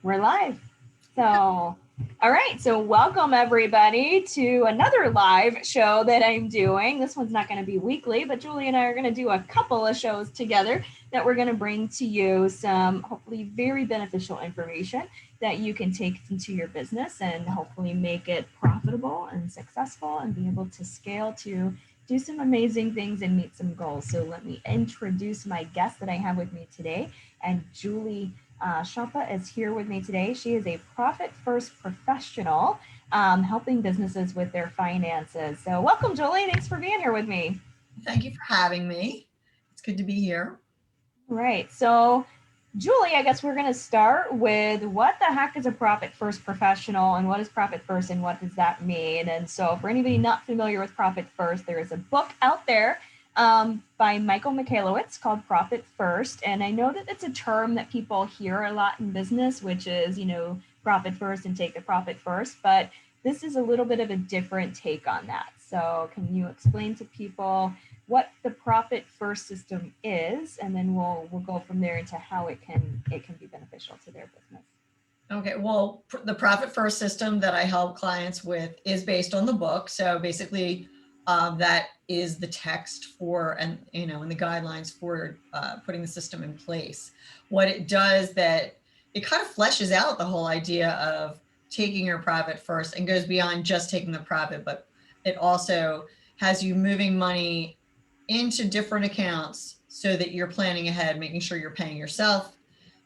We're live. So, all right. So, welcome everybody to another live show that I'm doing. This one's not going to be weekly, but Julie and I are going to do a couple of shows together that we're going to bring to you some hopefully very beneficial information that you can take into your business and hopefully make it profitable and successful and be able to scale to do some amazing things and meet some goals. So, let me introduce my guest that I have with me today. And Julie Shapa is here with me today. She is a profit first professional helping businesses with their finances. So welcome, Julie. Thanks for being here with me. Thank you for having me. It's good to be here. Right. So Julie, I guess we're going to start with what the heck is a profit first professional and what is profit first and what does that mean? And so for anybody not familiar with profit first, there is a book out there by Michael Michalowicz called Profit First. And I know that it's a term that people hear a lot in business, which is, profit first and take the profit first. But this is a little bit of a different take on that. So can you explain to people what the profit first system is, and then we'll go from there into how it can be beneficial to their business. Okay, well, the profit first system that I help clients with is based on the book. So basically, that is the text for and the guidelines for putting the system in place. What it does that it kind of fleshes out the whole idea of taking your profit first and goes beyond just taking the profit, but it also has you moving money into different accounts so that you're planning ahead, making sure you're paying yourself.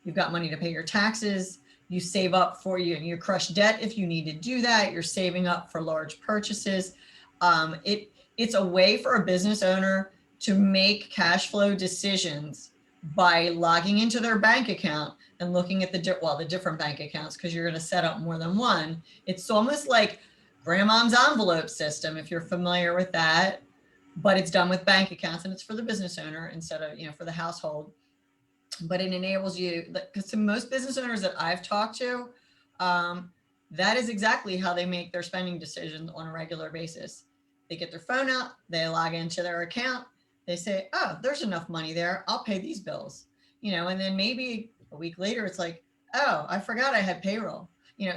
You've got money to pay your taxes. You save up for you crush debt if you need to do that. You're saving up for large purchases. It's a way for a business owner to make cash flow decisions by logging into their bank account and looking at the different bank accounts, because you're going to set up more than one. It's almost like grandmom's envelope system, if you're familiar with that, but it's done with bank accounts and it's for the business owner instead of, for the household. But it enables you, because to most business owners that I've talked to, that is exactly how they make their spending decisions on a regular basis. They get their phone out, they log into their account, they say, oh, there's enough money there, I'll pay these bills, and then maybe a week later, it's like, oh, I forgot I had payroll,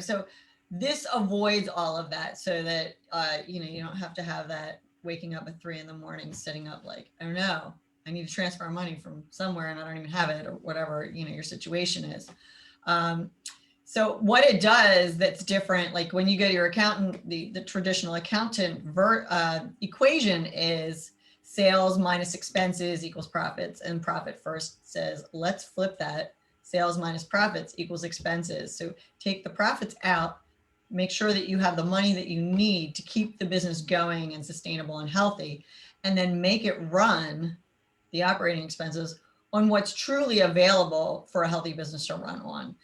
so this avoids all of that so that, you don't have to have that waking up at 3 a.m, sitting up like, oh no, I need to transfer money from somewhere and I don't even have it, or whatever, your situation is. So what it does that's different, like when you go to your accountant, the traditional accountant equation is sales minus expenses equals profits, and profit first says, let's flip that. Sales minus profits equals expenses. So take the profits out, make sure that you have the money that you need to keep the business going and sustainable and healthy, and then make it run the operating expenses on what's truly available for a healthy business to run on.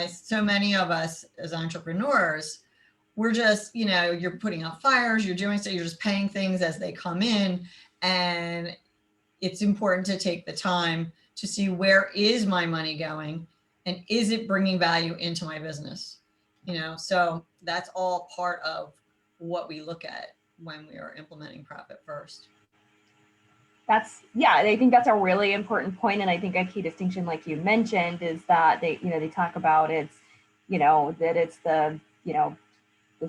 So many of us as entrepreneurs, we're just, you're putting out fires, you're just paying things as they come in. And it's important to take the time to see, where is my money going and is it bringing value into my business? So that's all part of what we look at when we are implementing profit first. I think that's a really important point. And I think a key distinction, like you mentioned, is that they talk about that it's the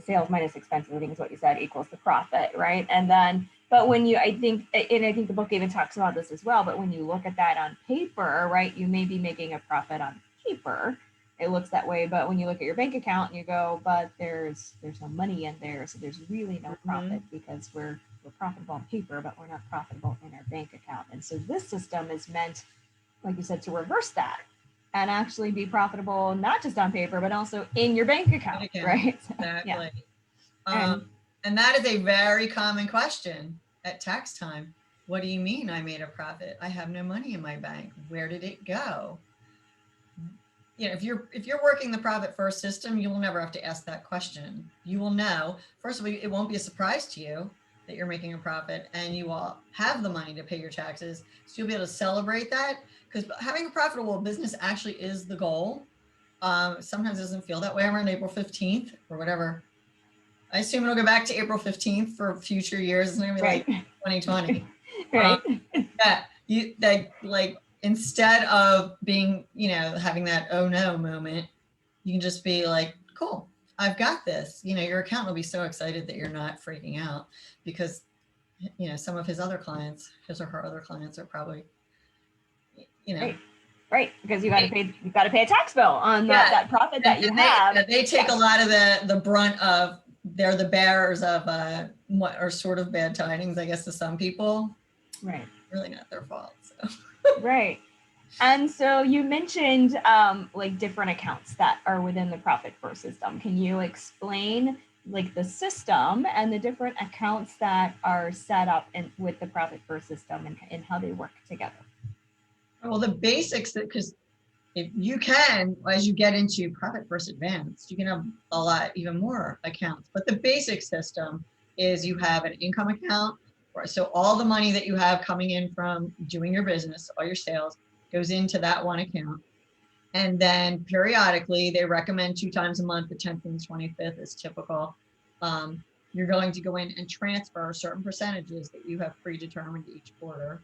sales minus expenses, I think is what you said, equals the profit, right? And then, but when I think the book even talks about this as well, but when you look at that on paper, right, you may be making a profit on paper. It looks that way, but when you look at your bank account and you go, but there's no money in there, so there's really no profit, because we're profitable on paper, but we're not profitable in our bank account. And so this system is meant, like you said, to reverse that and actually be profitable, not just on paper, but also in your bank account, right? Exactly. Yeah. And that is a very common question at tax time. What do you mean I made a profit? I have no money in my bank. Where did it go? If you're working the profit first system, you will never have to ask that question. You will know, first of all, it won't be a surprise to you that you're making a profit, and you will have the money to pay your taxes. So you'll be able to celebrate that, because having a profitable business actually is the goal. Sometimes it doesn't feel that way around April 15th or whatever. I assume it'll go back to April 15th for future years. It's not gonna be like 2020. Right. Instead of being, having that oh no moment, you can just be like, cool, I've got this. You know, your accountant will be so excited that you're not freaking out because, you know, some of his other clients, his or her other clients are probably, you know, right, because you got to pay a tax bill on that profit that you have. They take a lot of the brunt of, they're the bearers of what are sort of bad tidings, I guess, to some people. Right. Really not their fault. So. Right. And so you mentioned like different accounts that are within the Profit First system. Can you explain like the system and the different accounts that are set up with the Profit First system and how they work together? Well, the basics, because if you can, as you get into Profit First Advanced, you can have a lot, even more accounts. But the basic system is you have an income account. So all the money that you have coming in from doing your business, all your sales, goes into that one account. And then periodically, they recommend 2 times a month, the 10th and the 25th is typical. You're going to go in and transfer certain percentages that you have predetermined each quarter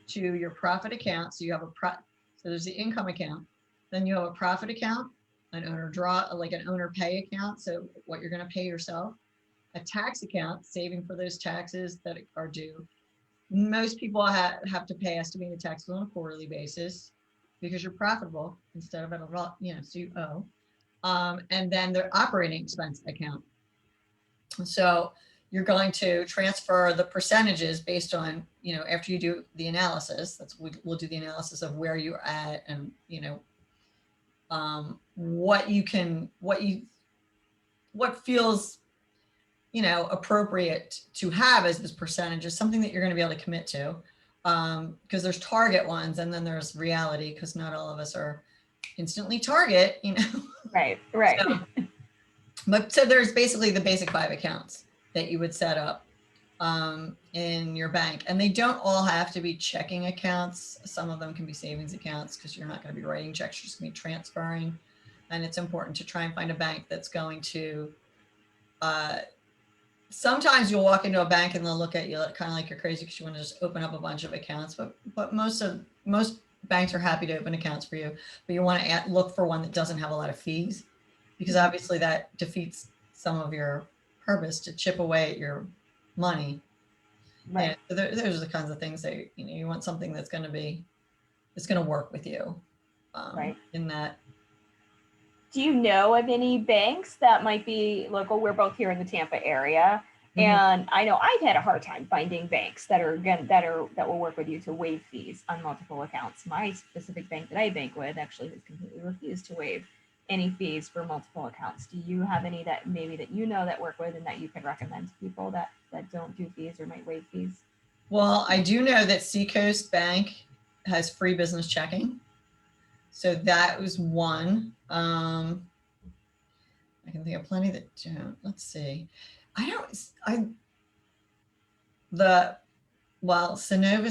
to your profit account. So you have so there's the income account, then you have a profit account, an owner draw, like an owner pay account. So what you're going to pay yourself, a tax account, saving for those taxes that are due. Most people have to pay estimated taxes on a quarterly basis because you're profitable instead of at a, you know, so you owe. And then the operating expense account. So you're going to transfer the percentages based on, you know, after you do the analysis, we'll do the analysis of where you're at and, you know, what feels, you know, appropriate to have as this percentage is something that you're going to be able to commit to, because there's target ones and then there's reality, because not all of us are instantly target, you know. Right. So there's basically the basic 5 accounts that you would set up in your bank, and they don't all have to be checking accounts. Some of them can be savings accounts because you're not going to be writing checks, you're just going to be transferring. And it's important to try and find a bank that's going to, sometimes you'll walk into a bank and they'll look at you kind of like you're crazy because you want to just open up a bunch of accounts, but most banks are happy to open accounts for you, but you want to look for one that doesn't have a lot of fees, because obviously that defeats some of your purpose to chip away at your money. Right. So those are the kinds of things that, you know, you want something that's going to work with you. Right. In that. Do you know of any banks that might be local? We're both here in the Tampa area, and I know I've had a hard time finding banks that will work with you to waive fees on multiple accounts. My specific bank that I bank with actually has completely refused to waive any fees for multiple accounts. Do you have any that maybe that you know that work with and that you could recommend to people that don't do fees or might waive fees? Well, I do know that Seacoast Bank has free business checking. So that was one. I can think of plenty that don't. Let's see. Synovus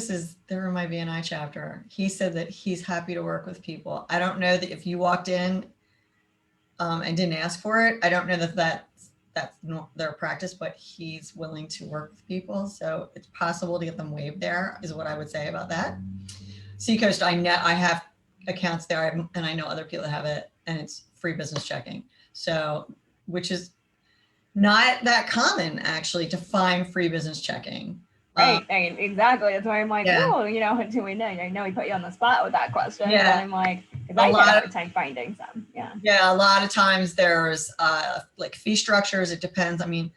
is there in my BNI chapter. He said that he's happy to work with people. I don't know that if you walked in and didn't ask for it, I don't know that that's not their practice, but he's willing to work with people. So it's possible to get them waived there, is what I would say about that. Seacoast, I have accounts there, and I know other people that have it, and it's free business checking. So, which is not that common actually to find free business checking. Right. Exactly. That's why I'm like, oh, you know, do we know? I know we put you on the spot with that question. Yeah. And I'm like, because I had a hard time finding some. Yeah. Yeah. A lot of times there's like fee structures. It depends. I mean,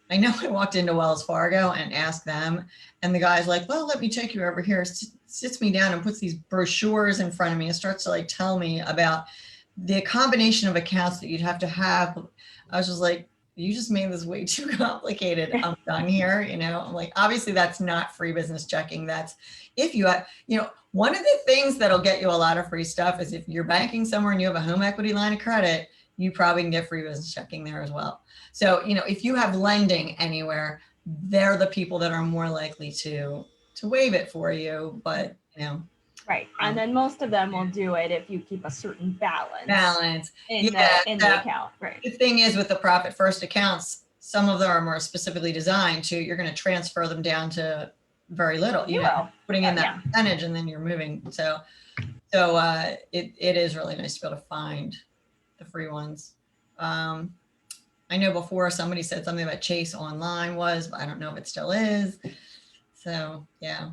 I know I walked into Wells Fargo and asked them, and the guy's like, well, let me take you over here. Sits me down and puts these brochures in front of me and starts to like tell me about the combination of accounts that you'd have to have. I was just like, you just made this way too complicated. I'm done here. You know, I'm like, obviously that's not free business checking. That's if you have, you know, one of the things that'll get you a lot of free stuff is if you're banking somewhere and you have a home equity line of credit, you probably can get free business checking there as well. So, you know, if you have lending anywhere, they're the people that are more likely to waive it for you, but you know. Right. And then most of them will do it if you keep a certain balance in the account. Right. The thing is with the Profit First accounts, some of them are more specifically designed to, you're going to transfer them down to very little, you know, putting in that percentage and then you're moving. So it is really nice to be able to find the free ones. I know before somebody said something about Chase Online was, but I don't know if it still is. So yeah.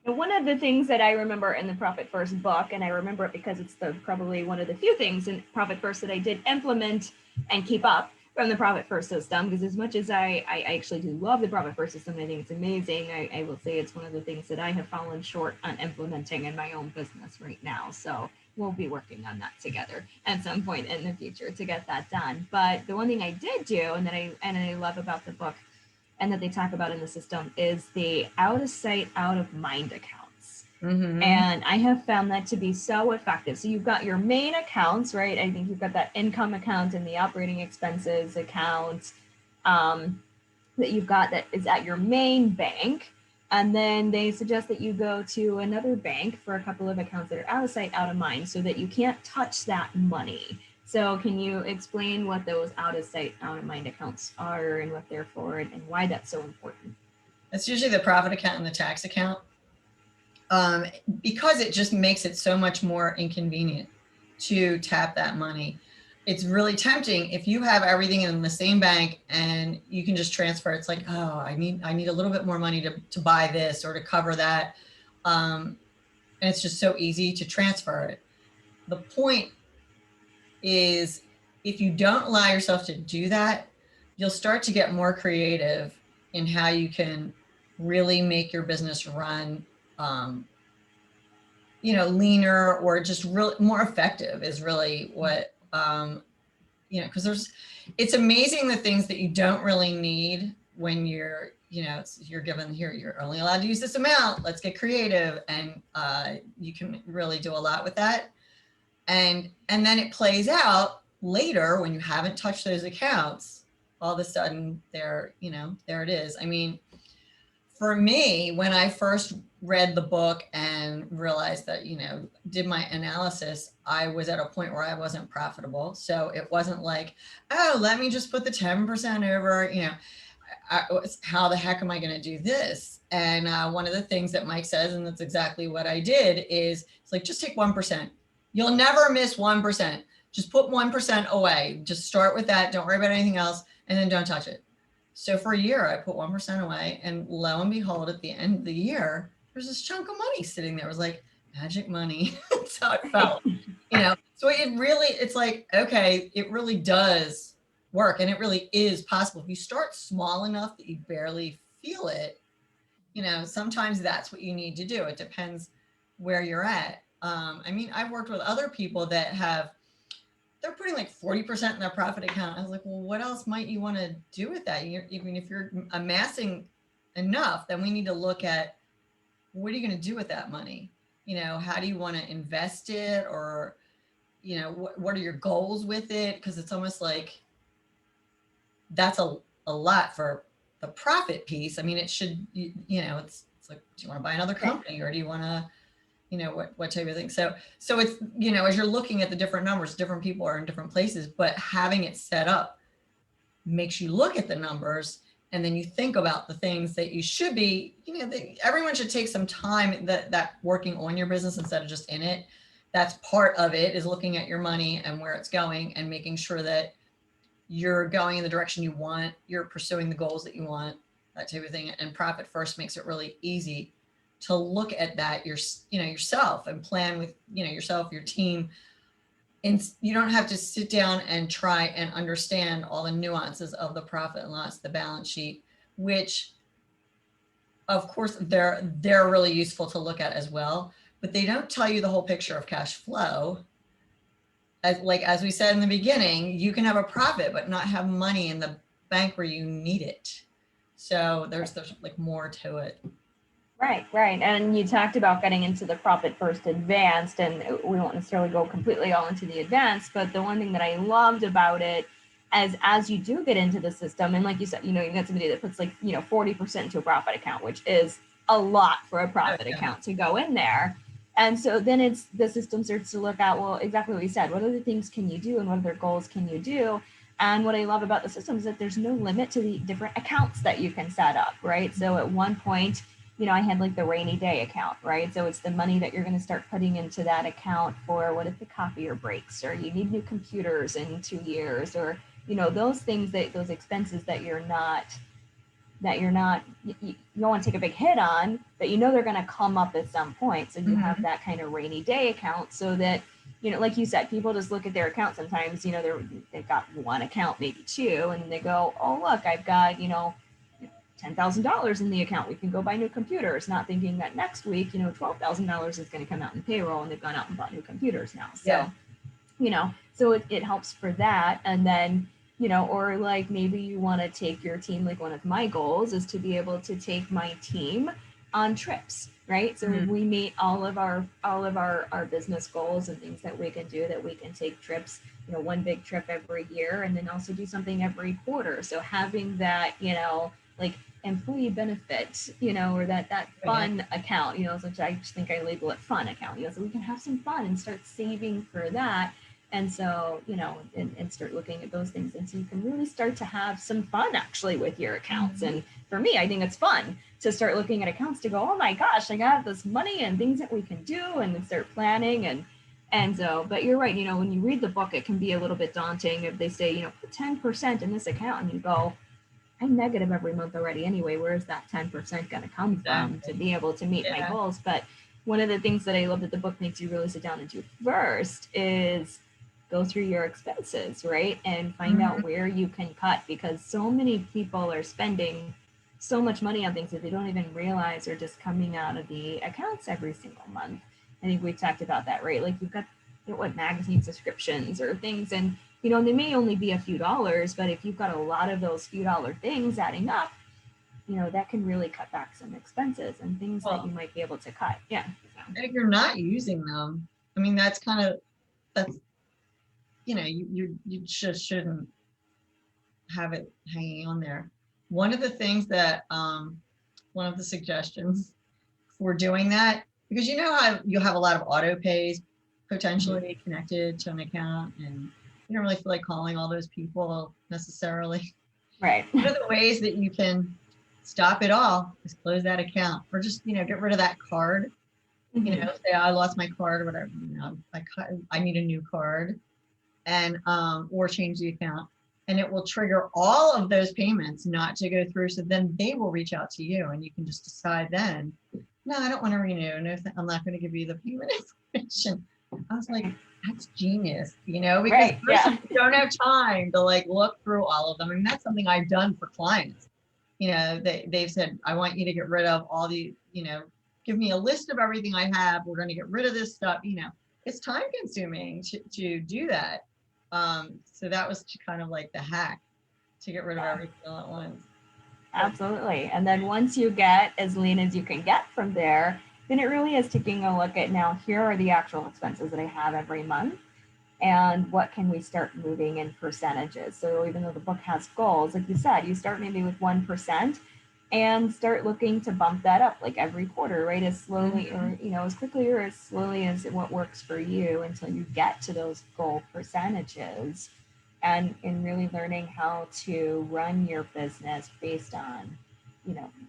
And one of the things that I remember in the Profit First book, and I remember it because it's probably one of the few things in Profit First that I did implement and keep up from the Profit First system, because as much as I actually do love the Profit First system, I think it's amazing. I will say it's one of the things that I have fallen short on implementing in my own business right now. So we'll be working on that together at some point in the future to get that done. But the one thing I did do, and I love about the book and that they talk about in the system, is the out of sight, out of mind accounts. Mm-hmm. And I have found that to be so effective. So you've got your main accounts, right? I think you've got that income account and the operating expenses account that you've got that is at your main bank. And then they suggest that you go to another bank for a couple of accounts that are out of sight, out of mind, so that you can't touch that money. So can you explain what those out of sight, out of mind accounts are and what they're for and why that's so important? That's usually the profit account and the tax account, because it just makes it so much more inconvenient to tap that money. It's really tempting if you have everything in the same bank and you can just transfer. It's like, oh, I need a little bit more money to buy this or to cover that. And it's just so easy to transfer it. The point is, if you don't allow yourself to do that, you'll start to get more creative in how you can really make your business run, leaner, or just really more effective is really what, because it's amazing the things that you don't really need when you're given here, you're only allowed to use this amount. Let's get creative. And you can really do a lot with that. And then it plays out later when you haven't touched those accounts. All of a sudden there it is. I mean, for me, when I first read the book and realized that, did my analysis, I was at a point where I wasn't profitable. So it wasn't like, oh, let me just put the 10% over, how the heck am I going to do this? And one of the things that Mike says, and that's exactly what I did, is it's like, just take 1%. You'll never miss 1%. Just put 1% away. Just start with that. Don't worry about anything else. And then don't touch it. So for a year, I put 1% away, and lo and behold, at the end of the year, there's this chunk of money sitting there. It was like magic money. That's how it felt, So it's like, okay, it really does work, and it really is possible. If you start small enough that you barely feel it, sometimes that's what you need to do. It depends where you're at. I mean, I've worked with other people that they're putting like 40% in their profit account. I was like, well, what else might you want to do with that? Even if you're amassing enough, then we need to look at, what are you going to do with that money? How do you want to invest it? Or, what are your goals with it? Because it's almost like that's a lot for the profit piece. I mean, it should, it's like, do you want to buy another company, or do you want to, what type of thing? So it's, as you're looking at the different numbers, different people are in different places, but having it set up makes you look at the numbers, and then you think about the things that you should be, everyone should take some time that working on your business instead of just in it. That's part of it, is looking at your money and where it's going and making sure that you're going in the direction you want, you're pursuing the goals that you want, that type of thing. And Profit First makes it really easy to look at that yourself and plan with, yourself, your team. And you don't have to sit down and try and understand all the nuances of the profit and loss, the balance sheet, which of course they're really useful to look at as well, but they don't tell you the whole picture of cash flow. As we said in the beginning, you can have a profit, but not have money in the bank where you need it. So there's like more to it. Right. And you talked about getting into the Profit First Advanced, and we won't necessarily go completely all into the advanced, but the one thing that I loved about it, as you do get into the system, and like you said, you've got somebody that puts 40% into a profit account, which is a lot for a profit account to go in there. And so then the system starts to look at, well, exactly what you said, what other things can you do and what other goals can you do? And what I love about the system is that there's no limit to the different accounts that you can set up, right? So at one point, I had like the rainy day account, right? So it's the money that you're going to start putting into that account for what if the copier breaks, or you need new computers in 2 years, or, those things, that those expenses that you're not you don't want to take a big hit on, but they're going to come up at some point. So you have that kind of rainy day account, so that, like you said, people just look at their account sometimes, they've got one account, maybe two, and they go, oh, look, I've got, $10,000 in the account. We can go buy new computers, not thinking that next week, $12,000 is going to come out in payroll, and they've gone out and bought new computers now. So, Yeah. So it helps for that. And then, or like maybe you want to take your team, like one of my goals is to be able to take my team on trips, right? So we meet all of our business goals and things that we can do, that we can take trips, one big trip every year, and then also do something every quarter. So having that, like employee benefit, or that fun account, which I just think I label it fun account, so we can have some fun and start saving for that. And so, and start looking at those things. And so you can really start to have some fun actually with your accounts. And for me, I think it's fun to start looking at accounts to go, oh my gosh, I got this money and things that we can do, and then start planning. And so, but you're right, when you read the book, it can be a little bit daunting if they say, put 10% in this account, and you go, I'm negative every month already anyway. Where's that 10% going to come from to be able to meet my goals? But one of the things that I love that the book makes you really sit down and do first is go through your expenses, right? And find out where you can cut, because so many people are spending so much money on things that they don't even realize are just coming out of the accounts every single month. I think we talked about that, right? Like you've got magazine subscriptions or things, and they may only be a few dollars, but if you've got a lot of those few dollar things adding up, that can really cut back some expenses and things that you might be able to cut. Yeah. And if you're not using them, I mean, that's you just shouldn't have it hanging on there. One of the things that, one of the suggestions for doing that, because how you have a lot of auto pays potentially connected to an account, and you don't really feel like calling all those people necessarily. Right. One of the ways that you can stop it all is close that account, or just, get rid of that card. Say I lost my card or whatever, I need a new card, and or change the account, and it will trigger all of those payments not to go through. So then they will reach out to you, and you can just decide then, no, I don't want to renew. No, I'm not going to give you the payment information. I was like, that's genius, because you don't have time to look through all of them. And that's something I've done for clients. They've said, I want you to get rid of all the, give me a list of everything I have. We're going to get rid of this stuff. It's time consuming to do that. So that was kind of like the hack, to get rid of everything all at once. Absolutely. And then once you get as lean as you can get from there, then it really is taking a look at, now here are the actual expenses that I have every month, and what can we start moving in percentages. So even though the book has goals, like you said, you start maybe with 1% and start looking to bump that up like every quarter, right? As slowly or, as quickly or as slowly as what works for you, until you get to those goal percentages. And in really learning how to run your business based on,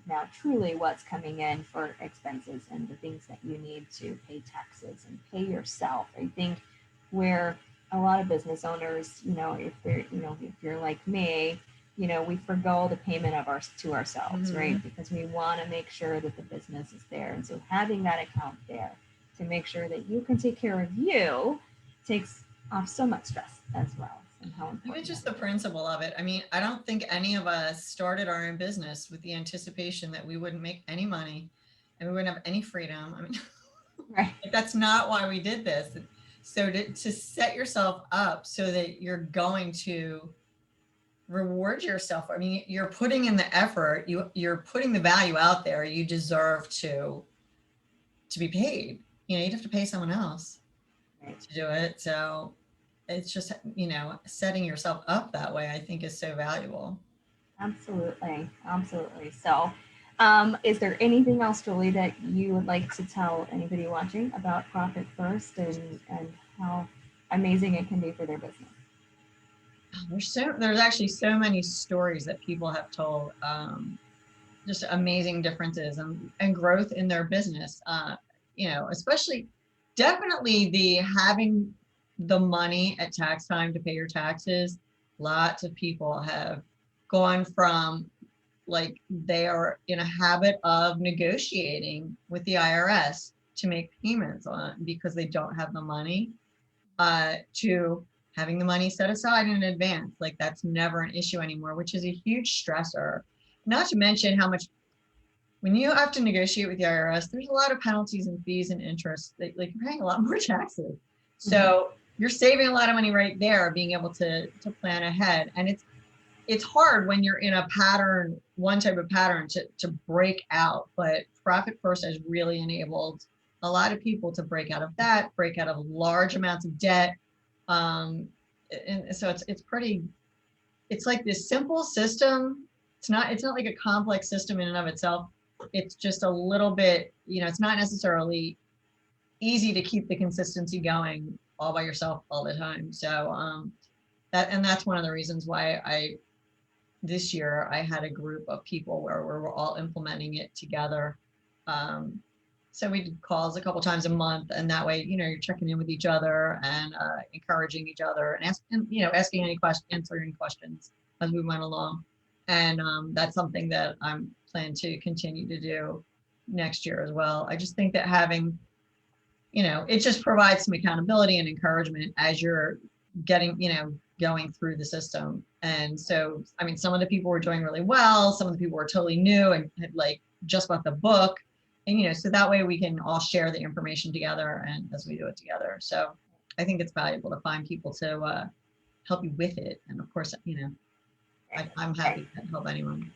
now truly what's coming in for expenses and the things that you need to pay taxes and pay yourself. I think where a lot of business owners, if they're, if you're like me, we forgo the payment to ourselves, right? Because we want to make sure that the business is there. And so having that account there to make sure that you can take care of you takes off so much stress as well. And how important it's just the principle of it. I mean, I don't think any of us started our own business with the anticipation that we wouldn't make any money and we wouldn't have any freedom. I mean, right. That's not why we did this. So to set yourself up so that you're going to reward yourself. I mean, you're putting in the effort, you're putting the value out there. You deserve to be paid. You'd have to pay someone else to do it. So it's just, setting yourself up that way, I think, is so valuable. Absolutely. Absolutely. So is there anything else, Julie, that you would like to tell anybody watching about Profit First and how amazing it can be for their business? There's actually so many stories that people have told. just amazing differences and growth in their business. Especially definitely the having the money at tax time to pay your taxes. Lots of people have gone from like they are in a habit of negotiating with the IRS to make payments on because they don't have the money, to having the money set aside in advance. Like that's never an issue anymore, which is a huge stressor. Not to mention how much when you have to negotiate with the IRS, there's a lot of penalties and fees and interest. Like you're paying a lot more taxes. So you're saving a lot of money right there, being able to plan ahead. And it's hard when you're in a pattern, one type of pattern to break out, but Profit First has really enabled a lot of people to break out of that, break out of large amounts of debt. And so it's like this simple system. It's not like a complex system in and of itself. It's just a little bit, it's not necessarily easy to keep the consistency going all by yourself all the time. So that's one of the reasons why this year I had a group of people where we're all implementing it together. So we did calls a couple times a month, and that way, you're checking in with each other and encouraging each other and asking any questions, answering any questions as we went along. And that's something that I'm planning to continue to do next year as well. I just think that having, it just provides some accountability and encouragement as you're getting, going through the system. And so, I mean, some of the people were doing really well. Some of the people were totally new and had like just bought the book. And, so that way we can all share the information together and as we do it together. So I think it's valuable to find people to help you with it. And of course, I'm happy to help anyone.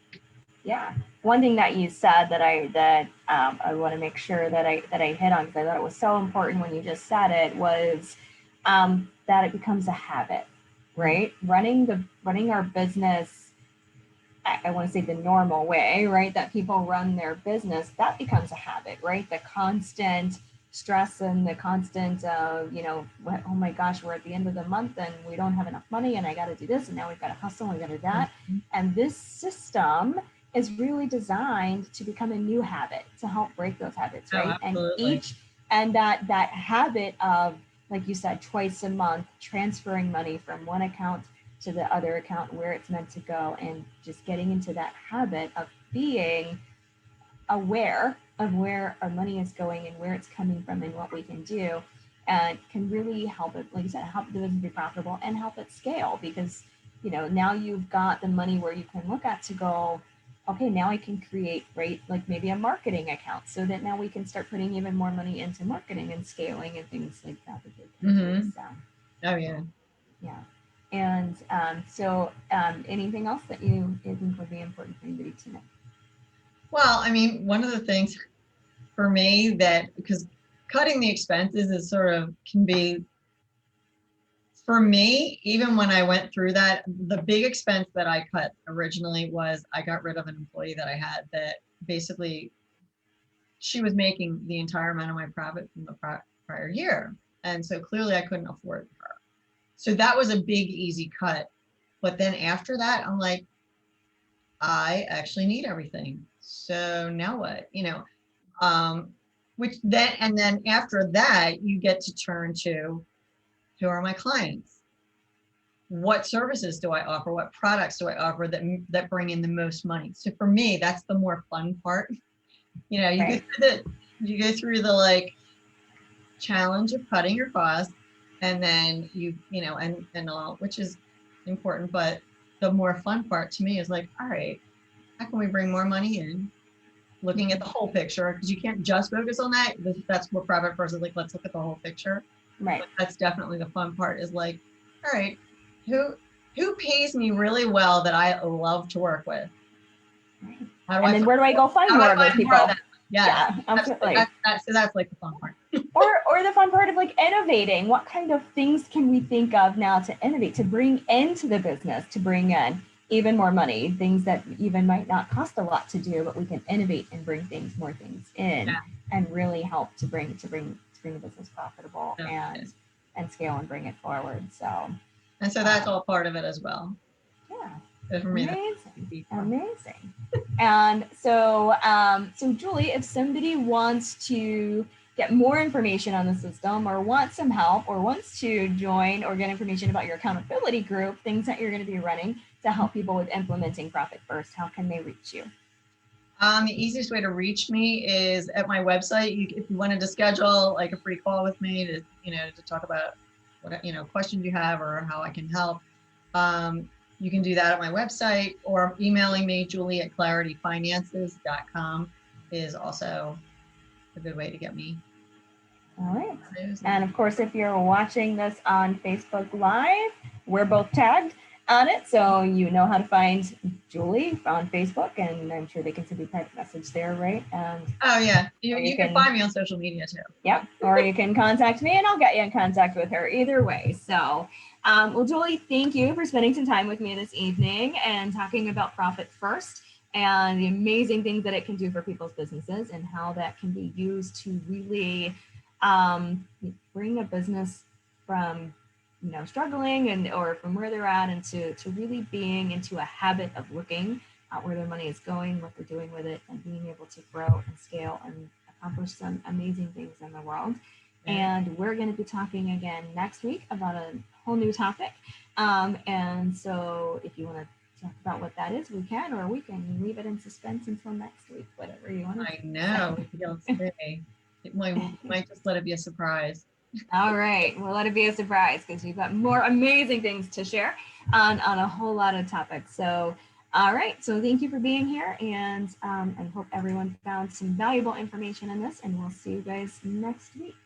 Yeah. One thing that you said that I want to make sure that I hit on, because I thought it was so important when you just said it, was that it becomes a habit, right? Running our business, I want to say the normal way, right? That people run their business, that becomes a habit, right? The constant stress and the constant, oh my gosh, we're at the end of the month and we don't have enough money and I got to do this and now we've got to hustle and got to do that. And this system is really designed to become a new habit, to help break those habits, right? And that habit of, like you said, twice a month, transferring money from one account to the other account where it's meant to go, and just getting into that habit of being aware of where our money is going and where it's coming from and what we can do, and can really help it, like you said, help the business be profitable and help it scale, because now you've got the money where you can look at to go, okay, now I can create, right, like maybe a marketing account, so that now we can start putting even more money into marketing and scaling and things like that they can do. So, oh yeah. And so anything else that you think would be important for anybody to know? Well, I mean, one of the things for me because cutting the expenses is can be, for me, even when I went through that, the big expense that I cut originally was I got rid of an employee that I had that basically she was making the entire amount of my profit from the prior year. And so clearly I couldn't afford her. So that was a big, easy cut. But then after that, I'm like, I actually need everything. So now what? And then after that, you get to turn to, who are my clients? What services do I offer? What products do I offer that bring in the most money? So for me, that's the more fun part. You go through the like challenge of cutting your costs, and then and all, which is important, but the more fun part to me is like, all right, how can we bring more money in? Looking at the whole picture, because you can't just focus on that. That's what Profit First is like. Let's look at the whole picture. Right. But that's definitely the fun part, is like, all right, who pays me really well that I love to work with? Right. Where do I go find more of those people? Yeah, absolutely. That's like the fun part. or the fun part of like innovating. What kind of things can we think of now to innovate, to bring into the business, to bring in even more money, things that even might not cost a lot to do, but we can innovate and bring more things in, and really help to bring the business profitable and scale and bring it forward. So that's all part of it as well. Yeah. So for me, Amazing. Amazing. And so, so Julie, if somebody wants to get more information on the system or wants some help or wants to join or get information about your accountability group, things that you're going to be running to help people with implementing Profit First, how can they reach you? The easiest way to reach me is at my website. If you wanted to schedule like a free call with me to, to talk about what, questions you have or how I can help, you can do that at my website, or emailing me, julie@clarityfinances.com is also a good way to get me. All right. And of course, if you're watching this on Facebook Live, we're both tagged on it. So you know how to find Julie on Facebook, and I'm sure they can send you a private message there, right? And oh yeah, you can find me on social media too. Yep. Or you can contact me and I'll get you in contact with her either way. So, well, Julie, thank you for spending some time with me this evening and talking about Profit First and the amazing things that it can do for people's businesses and how that can be used to really bring a business from struggling and or from where they're at into really being into a habit of looking at where their money is going, what they're doing with it, and being able to grow and scale and accomplish some amazing things in the world. And we're going to be talking again next week about a whole new topic. And so if you want to talk about what that is, we can, or we can leave it in suspense until next week, whatever you want to I know. It might just let it be a surprise. All right. We'll let it be a surprise because we've got more amazing things to share on a whole lot of topics. So, all right. So thank you for being here. And I hope everyone found some valuable information in this, and we'll see you guys next week.